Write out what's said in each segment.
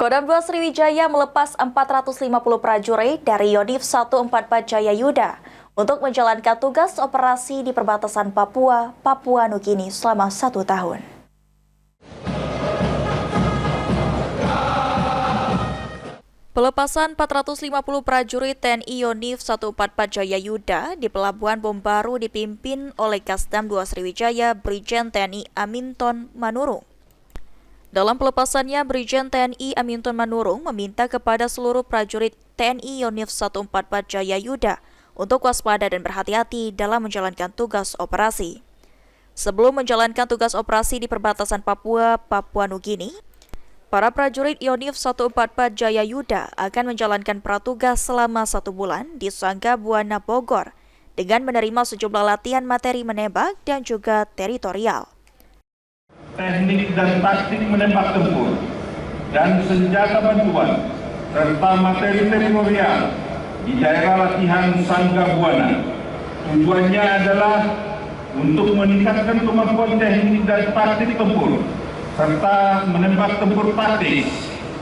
Kodam 2 Sriwijaya melepas 450 prajurit dari Yonif 144 Jayayuda untuk menjalankan tugas operasi di perbatasan Papua Nugini selama 1 tahun. Pelepasan 450 prajurit TNI Yonif 144 Jayayuda di Pelabuhan Bom Baru dipimpin oleh Kasdam 2 Sriwijaya Brigjen TNI Aminton Manurung. Dalam pelepasannya, Brigjen TNI Aminton Manurung meminta kepada seluruh prajurit TNI Yonif 144 Jayayuda untuk waspada dan berhati-hati dalam menjalankan tugas operasi. Sebelum menjalankan tugas operasi di perbatasan Papua Nugini, para prajurit Yonif 144 Jayayuda akan menjalankan pratugas selama 1 bulan di Sangga Buana Bogor dengan menerima sejumlah latihan materi menembak dan juga teritorial. Teknik dan taktik menembak tempur dan senjata bantuan serta materi teritorial di daerah latihan Sangga Buana. Tujuannya adalah untuk meningkatkan kemampuan teknik dan taktik tempur serta menembak tempur taktis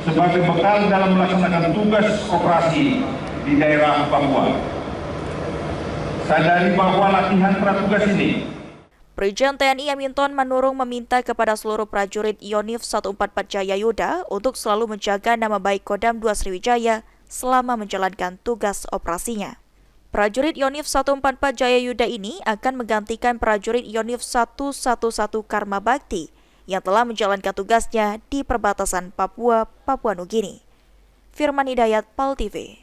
sebagai bekal dalam melaksanakan tugas operasi di daerah Papua. Sadari bahwa latihan pratugas ini Brigjen TNI Aminton Manurung meminta kepada seluruh prajurit Yonif 144 Jayayuda untuk selalu menjaga nama baik Kodam 2 Sriwijaya selama menjalankan tugas operasinya. Prajurit Yonif 144 Jayayuda ini akan menggantikan prajurit Yonif 111 Karma Bakti yang telah menjalankan tugasnya di perbatasan Papua Nugini. Firman Hidayat, PAL TV.